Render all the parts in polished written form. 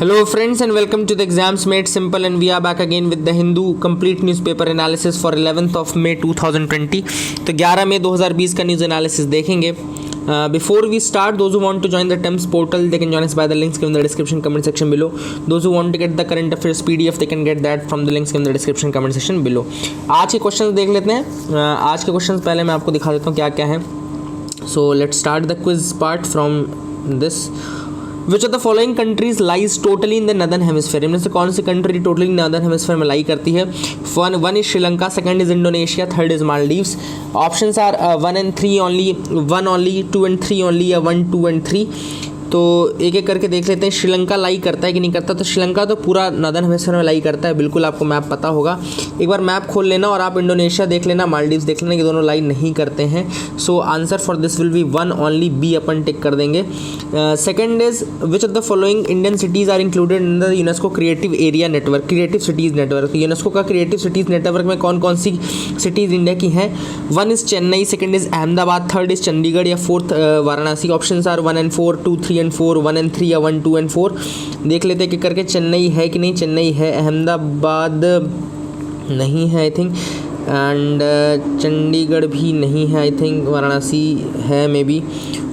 Hello friends and welcome to the Exams Made Simple, and we are back again with the Hindu complete newspaper analysis for 11th of May 2020. तो 11 मई 2020 का news analysis देखेंगे. Before we start, those who want to join the TEMS portal, they can join us by the links given in the description comment section below. Those who want to get the current affairs PDF, they can get that from the links given in the description comment section below. आज के questions देख लेते हैं. आज के questions पहले मैं आपको दिखा देता हूँ क्या क्या है. So let's start the quiz part from this. Which of the following countries lies totally in the northern hemisphere? इनमें से कौन सी कंट्री टोटली नॉर्दर्न हेमिस्फीयर में लाई करती है? One is Sri Lanka, second is Indonesia, third is Maldives. Options are 1 and 3 only, 1 only, 2 and 3 only या 1, 2 and 3. तो एक एक करके देख लेते हैं. श्रीलंका लाई करता है कि नहीं करता? तो श्रीलंका तो पूरा नॉर्दर्न हेमिस्फीयर में लाई करता है, बिल्कुल आपको मैप पता होगा. एक बार मैप खोल लेना और आप इंडोनेशिया देख लेना, मालदीव्स देख लेना, ये दोनों लाई नहीं करते हैं. So answer for this will be 1 only, B अपन टिक कर देंगे. Second is which of the following Indian cities are included in the UNESCO creative area network, creative cities network. UNESCO का क्रिएटिव सिटीज़ नेटवर्क में कौन कौन सी cities India की हैं? 1 is Chennai, second is Ahmedabad, third is Chandigarh या fourth Varanasi. Options are 1 and 4, 2, 3 and 4, 1 and 3 या 1, 2 and 4. देख लेते हैं कि करके चेन्नई है कि नहीं. चेन्नई है. अहमदाबाद नहीं है आई थिंक, एंड चंडीगढ़ भी नहीं है आई थिंक. वाराणसी है may be.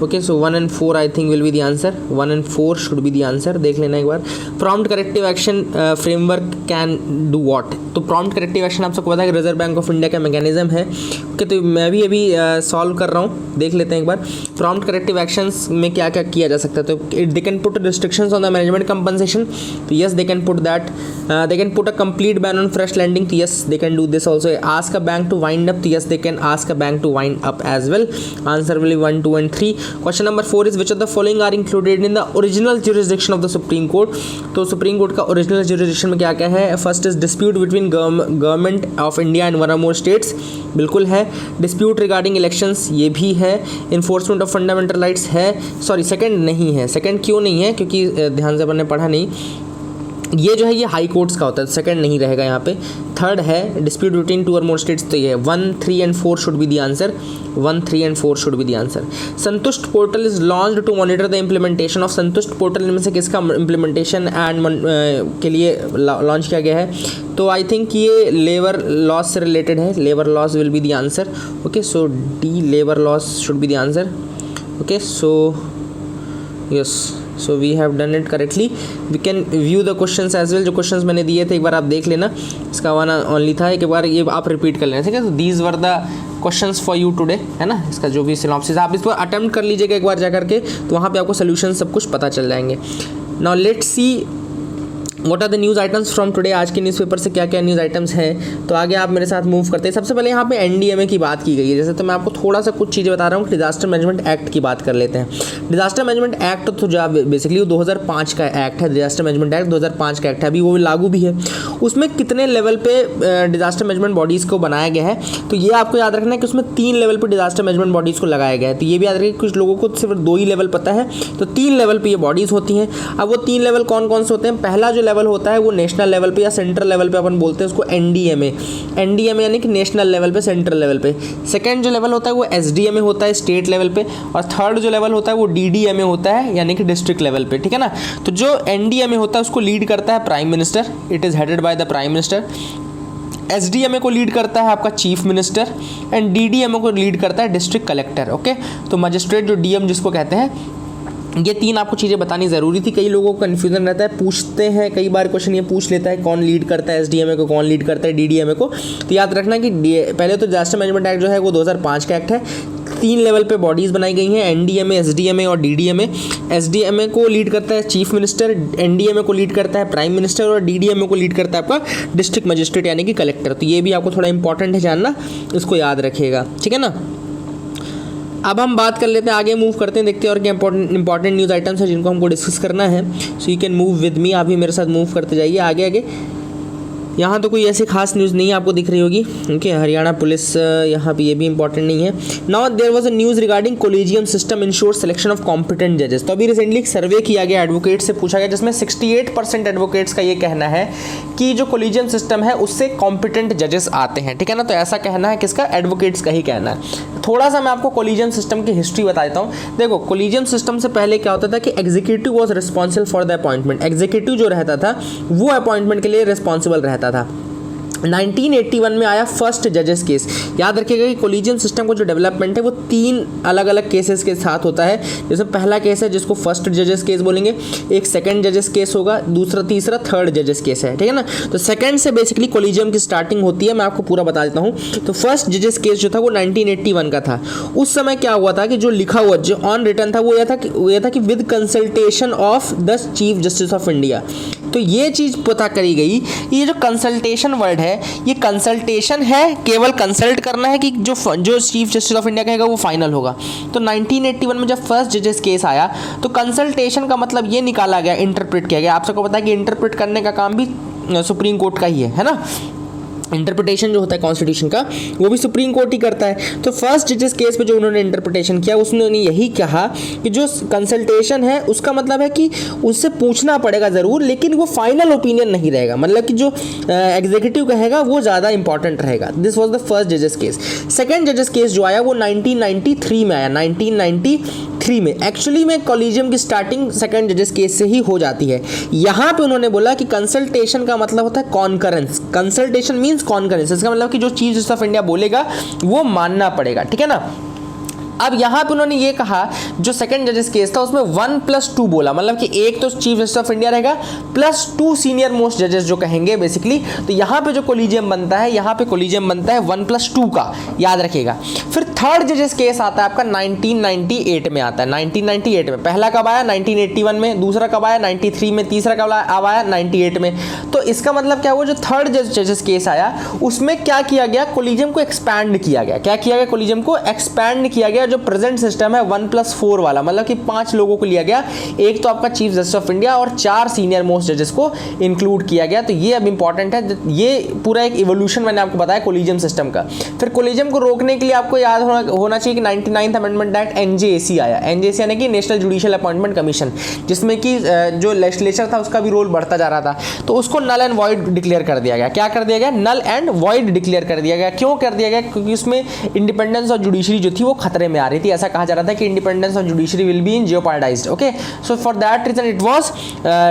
Okay, so 1 and 4 I think will be the answer. 1 and 4 should be the answer. देख लेना एक बार. Prompt corrective action framework can do what? तो प्रॉम्प्ट करेक्टिव एक्शन आप सबको पता है कि रिजर्व बैंक ऑफ इंडिया का मैकेनिज्म है. ओके, तो मैं भी अभी सॉल्व कर रहा हूँ. देख लेते हैं एक बार प्रॉम्प्ट करेक्टिव एक्शंस में क्या क्या किया जा सकता है. तो they can put restrictions on the management compensation. तो yes they can put that. They can put a complete ban on fresh lending. तो yes they can do this also. Ask a bank to wind up. तो yes they can ask a bank to wind up as well. Answer will be 1, 2 and 3. Question number 4 is which of the following are included in the original jurisdiction of the supreme court. तो supreme court का original jurisdiction में क्या क्या है? First is dispute between government of India and one और more states, बिल्कुल है. Dispute regarding elections, ये भी है. इन्फोर्समेंट ऑफ फंडामेंटल राइट्स है. सॉरी, सेकंड नहीं है. सेकंड क्यों नहीं है? क्योंकि ध्यान से अपन ने पढ़ा नहीं. ये जो है ये हाई कोर्ट्स का होता है, सेकंड नहीं रहेगा यहाँ पे. थर्ड है डिस्प्यूट बिटवीन 2 और मोर स्टेट्स. तो ये है 1, 3 and 4 should be the answer. 1, 3 and 4 should be the answer. Santusht portal is launched to monitor the implementation of. Santusht portal इनमें से किसका इम्प्लीमेंटेशन एंड के लिए लॉन्च किया गया है? तो आई थिंक ये लेबर लॉस से रिलेटेड है. Labour laws will be the answer. Okay, so D labour laws should be the answer. Okay, so yes, so we have done it correctly. We can view the questions as well. जो questions मैंने दिए थे एक बार आप देख लेना. इसका 1 only था. एक बार ये आप रिपीट कर लेना, ठीक है. तो these were the questions for you today, है ना. इसका जो भी सिनॉप्सिस आप इस पर अटेम्प्ट कर लीजिएगा एक बार जा करके, तो वहाँ पे आपको सोल्यूशन सब कुछ पता चल जाएंगे. Now let's see what are the news items from today. आज के न्यूज़पेपर से क्या क्या न्यूज़ आइटम्स हैं, तो आगे आप मेरे साथ मूव करते हैं. सबसे पहले यहाँ पे एनडीएमए की बात की गई है. जैसे तो मैं आपको थोड़ा सा कुछ चीज़ें बता रहा हूँ. डिजास्टर मैनेजमेंट एक्ट की बात कर लेते हैं. डिजास्टर मैनेजमेंट एक्ट तो जो बेसिकली 2005 का एक्ट है. डिजास्टर मैनेजमेंट एक्ट 2005 का एक्ट है, अभी वो लागू भी है. उसमें कितने लेवल पे डिजास्टर मैनेजमेंट बॉडीज़ को बनाया गया है? तो ये आपको याद रखना है कि उसमें 3 लेवल पर डिजास्टर मैनेजमेंट बॉडीज़ को लगाया गया है. तो ये भी याद रखिए, कुछ लोगों को सिर्फ 2 ही लेवल पता है. तो 3 लेवल पर ये बॉडीज़ होती हैं. अब वो 3 लेवल कौन कौन से होते हैं? पहला जो लेवल होता है वो नेशनल लेवल पे या सेंट्रल लेवल पे अपन बोलते हैं उसको एनडीएमए. एनडीएमए यानी कि नेशनल लेवल पे, सेंट्रल लेवल पे. सेकंड जो लेवल होता है वो एसडीएमए होता है, स्टेट लेवल पे. और थर्ड जो लेवल होता है वो डीडीएमए होता है, यानी कि डिस्ट्रिक्ट लेवल पे, ठीक है ना. तो जो एनडीएमए होता है उसको लीड करता है prime minister. It is headed by the prime minister. SDMA को लीड करता है आपका चीफ मिनिस्टर. एंड डीडीएमए को लीड करता है डिस्ट्रिक्ट कलेक्टर. ओके, तो मजिस्ट्रेट जो डीएम जिसको कहते हैं. ये 3 आपको चीज़ें बतानी ज़रूरी थी. कई लोगों को कन्फ्यूजन रहता है, पूछते हैं कई बार क्वेश्चन ये पूछ लेता है कौन लीड करता है एसडीएमए को, कौन लीड करता है डीडीएमए को. तो याद रखना कि पहले तो डिजास्टर मैनेजमेंट एक्ट जो है वो 2005 का एक्ट है. 3 लेवल पे बॉडीज़ बनाई गई हैं, एनडीएमए, एसडीएमए और डीडीएमए. एसडीएमए को लीड करता है चीफ मिनिस्टर, एनडीएमए को लीड करता है प्राइम मिनिस्टर और डीडीएमए को लीड करता है आपका डिस्ट्रिक्ट मजिस्ट्रेट यानी कि कलेक्टर. तो ये भी आपको थोड़ा इंपॉर्टेंट है जानना, इसको याद रखिएगा, ठीक है ना. अब हम बात कर लेते हैं, आगे मूव करते हैं, देखते हैं और क्या इंपॉर्टेंट न्यूज़ आइटम्स हैं जिनको हमको डिस्कस करना है. So you can move with me. आप भी मेरे साथ मूव करते जाइए आगे आगे. यहाँ तो कोई ऐसी खास न्यूज़ नहीं आपको दिख रही होगी। ओके, हरियाणा पुलिस यहाँ पे ये भी इंपॉर्टेंट नहीं है। Now there was a news regarding collegium system ensure selection of competent जजेस। तो अभी रिसेंटली एक सर्वे किया गया एडवोकेट से पूछा गया, जिसमें 68% एडवोकेट्स का ये कहना है कि जो कोलिजियम सिस्टम है उससे कॉम्पिटेंट जजेस आते हैं। ठीक है ना, तो ऐसा कहना है किसका, एडवोकेट्स का ही कहना है। थोड़ा सा मैं आपको कोलिजियम सिस्टम की हिस्ट्री बता देता हूँ। देखो, कोलिजियम सिस्टम से पहले क्या होता था कि executive was responsible for the appointment. Executive जो रहता था वो अपॉइंटमेंट के लिए रिस्पॉन्सिबल रहता था। 1981 में आया फर्स्ट जजेस केस। याद रखिएगा कि कोलिजियम सिस्टम को जो डेवलपमेंट है वो 3 अलग अलग केसेस के साथ होता है। जैसे पहला केस है जिसको फर्स्ट जजेस केस बोलेंगे, एक सेकंड जजेस केस होगा, दूसरा तीसरा थर्ड जजेस केस है। ठीक है ना, तो सेकंड से बेसिकली कोलिजियम की स्टार्टिंग होती है। मैं आपको पूरा बता देता हूँ। तो फर्स्ट जजेस केस जो था वो 1981 का था। उस समय क्या हुआ था कि जो लिखा हुआ जो ऑन रिटर्न था वो यह था कि with consultation of the chief justice of India. तो ये चीज़ पता करी गई, ये जो कंसल्टेशन वर्ड है ये कंसल्टेशन है, केवल कंसल्ट करना है कि जो चीफ जस्टिस ऑफ इंडिया कहेगा वो फाइनल होगा। तो 1981 में जब फर्स्ट जजेस केस आया तो कंसल्टेशन का मतलब ये निकाला गया, इंटरप्रेट किया गया। आप सबको पता है कि इंटरप्रेट करने का काम भी सुप्रीम कोर्ट का ही है ना। इंटरप्रिटेशन जो होता है कॉन्स्टिट्यूशन का वो भी सुप्रीम कोर्ट ही करता है। तो फर्स्ट जजेस केस पे जो उन्होंने इंटरप्रिटेशन किया उसने यही कहा कि जो कंसल्टेशन है उसका मतलब है कि उससे पूछना पड़ेगा ज़रूर, लेकिन वो फाइनल ओपिनियन नहीं रहेगा। मतलब कि जो एग्जीक्यूटिव कहेगा वो ज़्यादा इंपॉर्टेंट रहेगा। दिस वॉज द फर्स्ट जजेस केस। सेकेंड जजेस केस जो आया वो 1993 में आया। 1993 में एक्चुअली में कॉलेजियम की स्टार्टिंग सेकेंड जजेस केस से ही हो जाती है। यहाँ पे उन्होंने बोला कि कंसल्टेशन का मतलब होता है कॉन्करेंस। कंसल्टेशन मीन्स कॉन्करेंस, इसका मतलब कि जो चीफ जस्टिस ऑफ इंडिया बोलेगा वो मानना पड़ेगा। ठीक है ना। अब यहाँ पे उन्होंने ये कहा, जो सेकंड जजेस केस था उसमें 1+2 बोला, मतलब कि एक तो चीफ जस्टिस ऑफ इंडिया रहेगा +2 सीनियर मोस्ट जजेस जो कहेंगे बेसिकली। तो यहाँ पे जो कोलिजियम बनता है, यहाँ पे कोलिजियम बनता है 1+2 का, याद रखिएगा। फिर थर्ड जजेस केस आता है आपका 1998 में आता है। 1998 में पहला कब आया, 1981 में, दूसरा कब आया 93 में, तीसरा कब आया 98 में। तो इसका मतलब क्या हुआ, जो थर्ड जजेस केस आया उसमें क्या किया गया, कोलिजियम को एक्सपैंड किया गया। क्या किया गया, कोलिजियम को एक्सपैंड किया गया। जो प्रेजेंट सिस्टम है 1+4 वाला, मतलब कि 5 लोगों को लिया गया, एक तो आपका चीफ जस्टिस ऑफ इंडिया और 4 सीनियर मोस्ट जजेस को इंक्लूड किया गया। तो ये अब इंपॉर्टेंट है, ये पूरा एक इवोल्यूशन मैंने आपको बताया कोलिजियम सिस्टम का। फिर कोलिजियम को रोकने के लिए आपको याद होना चाहिए कि 99th अमेंडमेंट एक्ट NJAC आया। NJAC यानी कि नेशनल जुडिशियल अपॉइंटमेंट कमीशन, जिसमें कि जो लेजिस्लेचर था उसका भी रोल बढ़ता जा रहा था। तो उसको नल एंड वॉइड डिक्लेयर कर दिया गया। क्या कर दिया गया, नल एंड वॉइड डिक्लेयर कर दिया गया। क्यों कर दिया गया, क्योंकि उसमें इंडिपेंडेंस ऑफ जुडिशरी जो थी वो खतरे में आ रही थी। ऐसा कहा जा रहा था कि independence of judiciary will be in jeopardized. Okay, so for that reason it was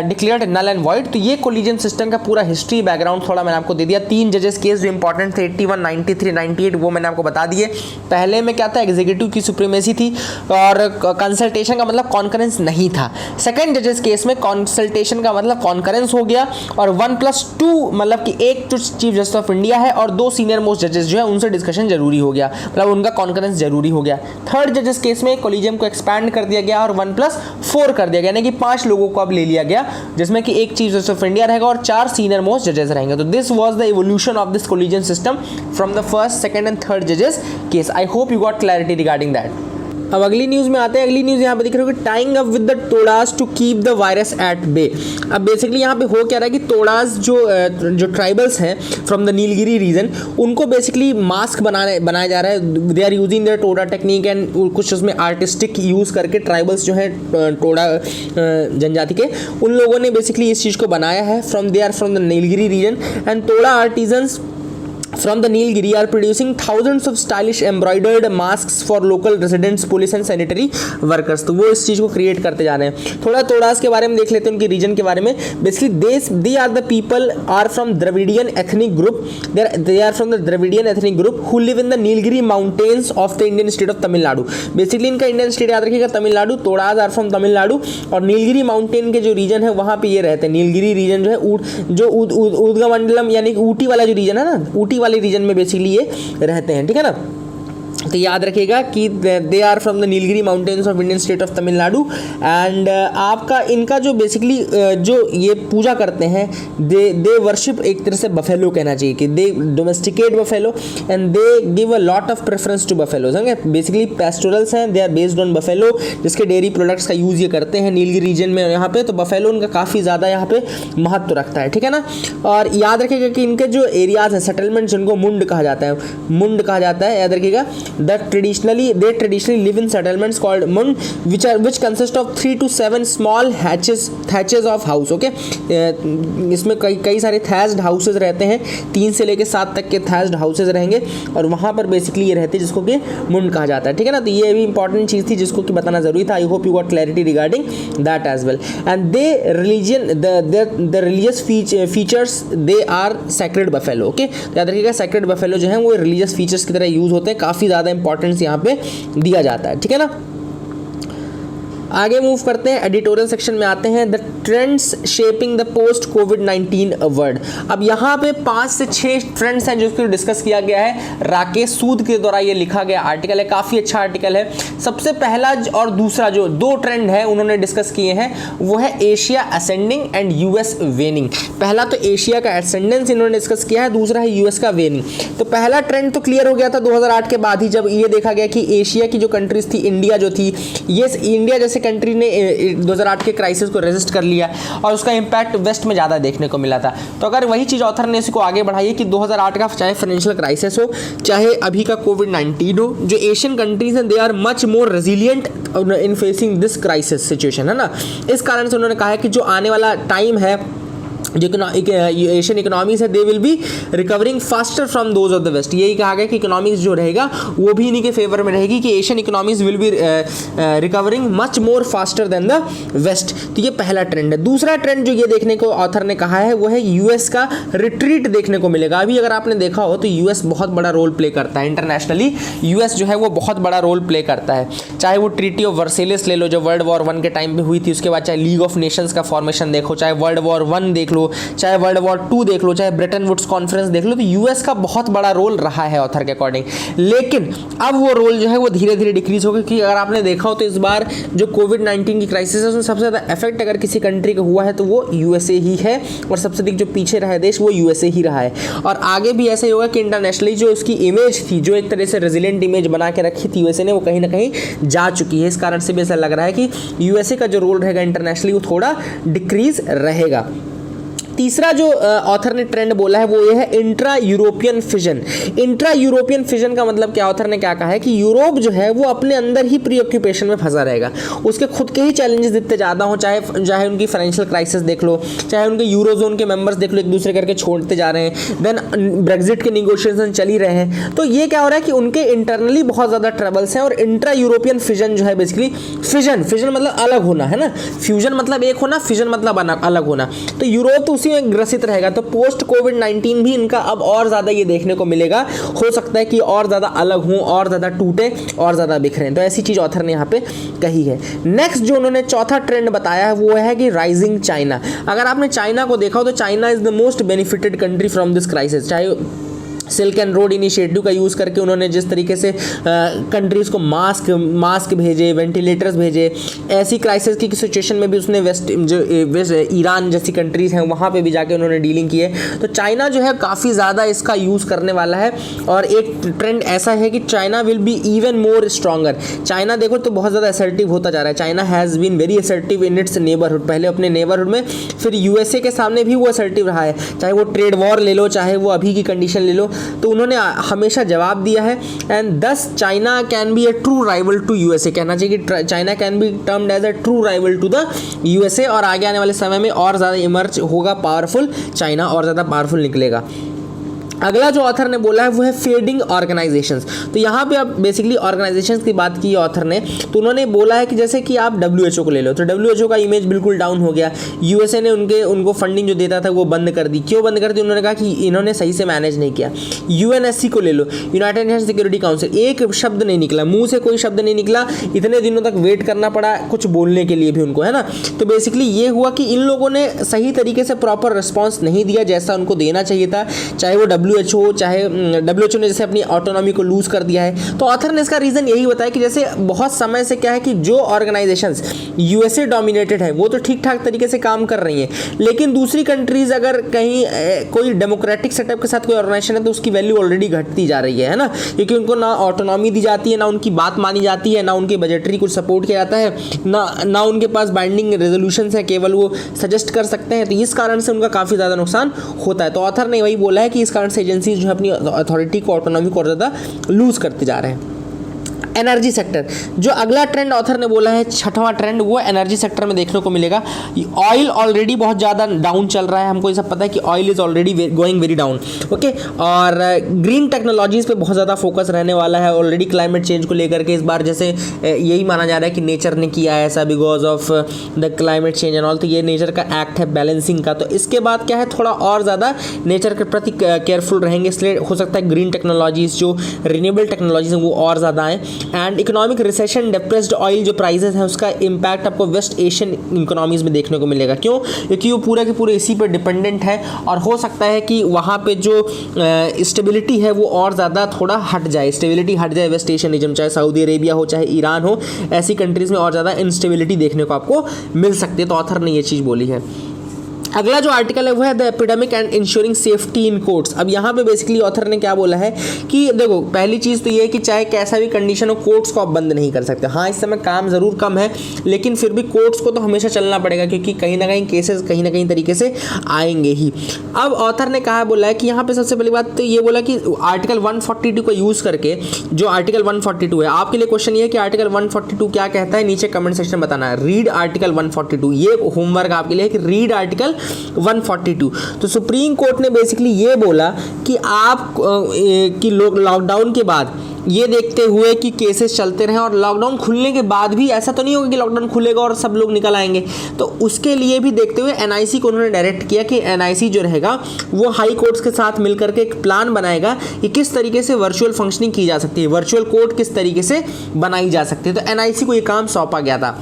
declared null and void. तो ये कोलिजियम सिस्टम का पूरा हिस्ट्री बैकग्राउंड थोड़ा मैंने आपको दे दिया। 3 जजेस केस जो इंपॉर्टेंट थे 81, 93, 98 वो मैंने आपको बता दिए। पहले में क्या था, एग्जीक्यूटिव की सुप्रीमेसी थी और कंसल्टेशन का मतलब कॉन्करेंस नहीं था। सेकंड जजेस केस में कंसल्टेशन का मतलब कॉन्करेंस हो गया और 1+2 मतलब कि एक तो चीफ जस्टिस ऑफ इंडिया है और 2 सीनियर मोस्ट जजेस जो है उनसे डिस्कशन जरूरी हो गया, मतलब उनका कॉन्करेंस जरूरी हो गया। थर्ड जजेस केस में कोलिजियम को एक्सपैंड कर दिया गया और 1+4 कर दिया गया, यानी कि 5 लोगों को अब ले लिया गया, जिसमें कि एक चीफ जस्टिस ऑफ इंडिया रहेगा और 4 सीनियर मोस्ट जजेस रहेंगे। तो this was the evolution of this collegium system from the first, second and third जजेस case. I hope you got clarity regarding that. अब अगली न्यूज़ में आते हैं। अगली न्यूज़ यहाँ पे दिख रही होगी, tying up with the Todas to keep the virus at bay. अब बेसिकली यहाँ पे हो क्या रहा है कि टोडास जो ट्राइबल्स हैं फ्रॉम द नीलगिरी रीजन, उनको बेसिकली मास्क बनाया जा रहा है। They are using their Toda technique and कुछ उसमें आर्टिस्टिक यूज़ करके ट्राइबल्स जो हैं टोडा जनजाति के, उन लोगों ने बेसिकली इस चीज़ को बनाया है। They are from the Nilgiri region and Toda artisans from the Nilgiri are producing thousands of stylish embroidered masks for local residents, police and sanitary workers। तो वो इस चीज़ को क्रिएट करते जा रहे हैं। थोड़ा टोडास के बारे में देख लेते हैं, उनके रीजन के बारे में। Basically they are the people are from Dravidian ethnic group, they are from the Dravidian ethnic group who live in the Nilgiri mountains of the Indian state of Tamil Nadu. Basically इनका इंडियन स्टेट याद रखिएगा Tamil Nadu. Todas are from Tamil Nadu और Nilgiri mountain के जो reason है वहाँ पे ये रहते हैं। नीलगिरी रीजन जो है उदगमंडलम यानी कि ऊटी वाला जो रीजन है ना, ऊटी वाले रीजन में बेसिकली ये रहते हैं। ठीक है ना। तो याद रखिएगा कि they are from the Nilgiri mountains of Indian state of Tamil Nadu and आपका इनका जो बेसिकली जो ये पूजा करते हैं दे वर्शिप एक तरह से बफेलो कहना चाहिए कि they domesticate buffalo and they give a lot of preference to buffalo. समझे, बेसिकली पेस्टोरल्स हैं, they are based on buffalo, जिसके डेयरी प्रोडक्ट्स का यूज़ ये करते हैं नीलगिरी रीजन में यहाँ पे। तो बफेलो उनका काफ़ी ज़्यादा यहाँ पे महत्व रखता है, ठीक है ना। और याद रखिएगा कि इनके जो एरियाज हैं सेटलमेंट्स, उनको मुंड कहा जाता है, मुंड कहा जाता है, याद रखिएगा। They traditionally live in settlements called mund, which consist of 3 to 7 small thatches of house. Okay, इसमें कई सारे thatched houses रहते हैं, 3 से लेकर 7 तक के thatched houses रहेंगे और वहाँ पर बेसिकली ये रहते हैं जिसको कि मुंड कहा जाता है, ठीक है ना। तो ये भी इंपॉर्टेंट चीज़ थी जिसको कि बताना जरूरी था। I hope you got clarity regarding that as well. And they the religious features they are sacred buffalo. Okay, याद रखिएगा सैक्रेड बफेलो जो है वो रिलीजियस फीचर्स की तरह यूज होते हैं, काफ़ी ज़्यादा इंपॉर्टेंस यहाँ पे दिया जाता है, ठीक है ना। आगे मूव करते हैं, एडिटोरियल सेक्शन में आते हैं। The trends shaping the post covid world. अब यहाँ पे 5 से 6 ट्रेंड्स हैं जिसको डिस्कस किया गया है। राकेश सूद के द्वारा ये लिखा गया आर्टिकल है, काफ़ी अच्छा आर्टिकल है। सबसे पहला और दूसरा जो 2 ट्रेंड है उन्होंने डिस्कस किए हैं वो है एशिया असेंडिंग एंड यूएस वेनिंग। पहला तो एशिया का असेंडेंस इन्होंने डिस्कस किया है, दूसरा है यूएस का वेनिंग। तो पहला ट्रेंड तो क्लियर हो गया था 2008 के बाद ही, जब ये देखा गया कि एशिया की जो कंट्रीज थी, इंडिया जो थी, ये इंडिया जैसे कंट्री ने 2008 के क्राइसिस को रेजिस्ट कर लिया और उसका इंपैक्ट वेस्ट में ज़्यादा देखने को मिला था। तो अगर वही चीज़ ऑथर ने इसको आगे बढ़ाई है कि 2008 का चाहे फाइनेंशियल क्राइसिस हो, चाहे अभी का कोविड-19 हो, जो एशियन कंट्रीज हैं they are much more resilient in facing this crisis situation, है ना। इस कारण से उन्होंने कहा है कि जो आने वाला टाइम है, जो एशियन इकोनॉमीज है, they will be recovering faster from those of the west. यही कहा गया कि इकोनॉमिक्स जो रहेगा वो भी इन्हीं के फेवर में रहेगी, कि Asian economies will be recovering much more faster than the west. तो ये पहला ट्रेंड है। दूसरा ट्रेंड जो ये देखने को ऑथर ने कहा है वो है यूएस का रिट्रीट देखने को मिलेगा। अभी अगर आपने देखा हो तो यूएस बहुत बड़ा रोल प्ले करता है इंटरनेशनली, यूएस जो है वो बहुत बड़ा रोल प्ले करता है। चाहे वो ट्रीटी ऑफ वर्सेलियस ले लो जो वर्ल्ड वॉर 1 के टाइम पे हुई थी, उसके बाद चाहे लीग ऑफ नेशंस का फॉर्मेशन देखो, चाहे वर्ल्ड वॉर 1 देख लो, चाहे वर्ल्ड वॉर 2 देख लो, चाहे ब्रिटेन वुड्स कॉन्फ्रेंस देख लो, तो यूएस का बहुत बड़ा रोल रहा है ऑथर के अकॉर्डिंग। लेकिन अब वो रोल जो है वो धीरे धीरे डिक्रीज होगा, क्योंकि अगर आपने देखा हो तो इस बार जो कोविड-19 की क्राइसिस है उसमें सबसे ज़्यादा इफेक्ट अगर किसी कंट्री का हुआ है तो वो यूएसए ही है, और सबसे अधिक जो पीछे रहा है देश वो यूएसए ही रहा है। और आगे भी ऐसा ही होगा कि इंटरनेशनली जो उसकी इमेज थी, जो एक तरह से रेजिलेंट इमेज बना के रखी थी यूएसए ने, वो कहीं ना कहीं जा चुकी है। इस कारण से भी ऐसा लग रहा है कि यूएसए का जो रोल रहेगा इंटरनेशनली वो थोड़ा डिक्रीज रहेगा। तीसरा जो ऑथर ने ट्रेंड बोला है वो ये है intra European fission. Intra European fission का मतलब क्या, ऑथर ने क्या कहा है कि यूरोप जो है वो अपने अंदर ही प्रीऑक्यूपेशन में फंसा रहेगा, उसके खुद के ही चैलेंजेस इतने ज़्यादा हों, चाहे उनकी फाइनेंशियल क्राइसिस देख लो, चाहे उनके यूरोजोन के मेंबर्स देख लो एक दूसरे करके छोड़ते जा रहे हैं, देन ब्रेग्जिट के निगोशिएशन चल ही रहे हैं। तो ये क्या हो रहा है कि उनके इंटरनली बहुत ज़्यादा ट्रबल्स हैं, और इंट्रा यूरोपियन फिजन जो है बेसिकली फिजन मतलब अलग होना, है ना। फ्यूजन मतलब एक होना, फिजन मतलब अलग होना। तो यूरोप तो में ग्रसित रहेगा। तो पोस्ट कोविड-19 भी इनका अब और ज़्यादा ये देखने को मिलेगा, हो सकता है कि और ज़्यादा अलग हों, और ज़्यादा टूटे, और ज़्यादा बिखरें। तो ऐसी चीज़ ऑथर ने यहाँ पे कही है। नेक्स्ट जो उन्होंने चौथा ट्रेंड बताया है वो है कि राइजिंग चाइना। अगर आपने चाइना को देखा हो तो China is the most benefited country from this crisis. चाहे सिल्क एंड रोड इनिशिएटिव का यूज़ करके उन्होंने जिस तरीके से कंट्रीज़ को मास्क भेजे, वेंटिलेटर्स भेजे, ऐसी क्राइसिस की सिचुएशन में भी उसने वेस्ट ईरान जैसी कंट्रीज़ हैं वहाँ पे भी जाके उन्होंने डीलिंग की है। तो चाइना जो है काफ़ी ज़्यादा इसका यूज़ करने वाला है, और एक ट्रेंड ऐसा है कि China will be even more stronger. China देखो तो बहुत ज़्यादा असर्टिव होता जा रहा है। China has been very assertive in its neighbourhood, पहले अपने नेबरहुड में, फिर यूएसए के सामने भी वो असर्टिव रहा है। चाहे वो ट्रेड वॉर ले लो, चाहे वो अभी की कंडीशन ले लो, तो उन्होंने हमेशा जवाब दिया है। And thus China can be a true rival to USA, कहना चाहिए कि China can be termed as a true rival to the USA, और आगे आने वाले समय में और ज़्यादा इमर्ज होगा पावरफुल चाइना, और ज़्यादा पावरफुल निकलेगा। अगला जो ऑथर ने बोला है वो है फेडिंग ऑर्गेनाइजेशंस। तो यहाँ पे अब बेसिकली ऑर्गेनाइजेशंस की बात की ऑथर ने, तो उन्होंने बोला है कि जैसे कि आप WHO को ले लो, तो WHO का इमेज बिल्कुल डाउन हो गया। यूएसए ने उनको फंडिंग जो देता था वो बंद कर दी। क्यों बंद कर दी? उन्होंने कहा कि इन्होंने सही से मैनेज नहीं किया। UNSC को ले लो, यूनाइटेड नेशन सिक्योरिटी काउंसिल, एक शब्द नहीं निकला, मुँह से कोई शब्द नहीं निकला, इतने दिनों तक वेट करना पड़ा कुछ बोलने के लिए भी उनको, है ना। तो बेसिकली ये हुआ कि इन लोगों ने सही तरीके से प्रॉपर रिस्पॉन्स नहीं दिया जैसा उनको देना चाहिए था। चाहे वो WHO, चाहे WHO ने जैसे अपनी ऑटोनॉमी को लूज़ कर दिया है। तो ऑथर ने इसका रीज़न यही बताया कि जैसे बहुत समय से क्या है कि जो ऑर्गेनाइजेशंस USA डोमिनेटेड है वो तो ठीक ठाक तरीके से काम कर रही हैं, लेकिन दूसरी कंट्रीज़ अगर कहीं कोई डेमोक्रेटिक सेटअप के साथ कोई ऑर्गेनाइजेशन है तो उसकी वैल्यू ऑलरेडी घटती जा रही है ना, क्योंकि उनको ना ऑटोनॉमी दी जाती है, ना उनकी बात मानी जाती है, ना उनके बजटरी कुछ सपोर्ट किया जाता है, ना उनके पास बाइंडिंग रेजोल्यूशंस है, केवल वो सजेस्ट कर सकते हैं। तो इस कारण से उनका काफ़ी ज़्यादा नुकसान होता है। तो ऑथर ने वही बोला है कि इस कारण से एजेंसीज जो है अपनी अथॉरिटी को, ऑटोनॉमी को और ज़्यादा लूज़ करते जा रहे हैं। एनर्जी सेक्टर, जो अगला ट्रेंड ऑथर ने बोला है, छठवां ट्रेंड, वो एनर्जी सेक्टर में देखने को मिलेगा। ऑयल ऑलरेडी बहुत ज़्यादा डाउन चल रहा है, हमको ये सब पता है कि oil is already going very down, okay. और ग्रीन टेक्नोलॉजीज़ पे बहुत ज़्यादा फोकस रहने वाला है। ऑलरेडी क्लाइमेट चेंज को लेकर के इस बार जैसे यही माना जा रहा है कि नेचर ने किया है ऐसा because of the climate change and all, तो ये नेचर का एक्ट है बैलेंसिंग का। तो इसके बाद क्या है, थोड़ा और ज़्यादा नेचर के प्रति केयरफुल रहेंगे, इसलिए हो सकता है ग्रीन टेक्नोलॉजीज़, जो रिन्यूएबल टेक्नोलॉजीज़ हैं वो और ज़्यादा आएँ। And economic recession, depressed oil जो प्राइसेस हैं उसका इम्पैक्ट आपको वेस्ट एशियन इकोनॉमीज़ में देखने को मिलेगा। क्यों? क्योंकि वो पूरा के पूरे इसी पर डिपेंडेंट है और हो सकता है कि वहाँ पे जो स्टेबिलिटी है वो और ज़्यादा थोड़ा हट जाए, स्टेबिलिटी हट जाए वेस्ट एशियन रीजन, चाहे सऊदी अरेबिया हो, चाहे ईरान हो, ऐसी कंट्रीज़ में और ज़्यादा इंस्टेबिलिटी देखने को आपको मिल सकती है। तो ऑथर ने ये चीज़ बोली है। अगला जो आर्टिकल है वो है the epidemic and ensuring safety in courts. अब यहाँ पे बेसिकली ऑथर ने क्या बोला है कि देखो, पहली चीज़ तो ये है कि चाहे कैसा भी कंडीशन हो, कोर्ट्स को आप बंद नहीं कर सकते। हाँ, इस समय काम ज़रूर कम है, लेकिन फिर भी कोर्ट्स को तो हमेशा चलना पड़ेगा, क्योंकि कहीं ना कहीं केसेस कहीं ना कहीं तरीके से आएंगे ही। अब ऑथर ने कहा बोला है कि यहाँ पर सबसे पहली बात तो ये बोला कि आर्टिकल 142 को यूज़ करके, जो आर्टिकल 142 है, आपके लिए क्वेश्चन ये है कि आर्टिकल 142 क्या कहता है, नीचे कमेंट सेक्शन में बताना है। रीड आर्टिकल 142, ये होमवर्क आपके लिए है कि रीड आर्टिकल 142। तो सुप्रीम कोर्ट ने बेसिकली ये बोला कि आप कि लॉकडाउन के बाद ये देखते हुए कि केसेस चलते रहे और लॉकडाउन खुलने के बाद भी ऐसा तो नहीं होगा कि लॉकडाउन खुलेगा और सब लोग निकल आएंगे, तो उसके लिए भी देखते हुए एनआईसी को उन्होंने डायरेक्ट किया कि एनआईसी जो रहेगा वो हाई कोर्ट्स के साथ मिलकर के एक प्लान बनाएगा कि किस तरीके से वर्चुअल फंक्शनिंग की जा सकती है, वर्चुअल कोर्ट किस तरीके से बनाई जा सकती है। तो एनआईसी को ये काम सौंपा गया था,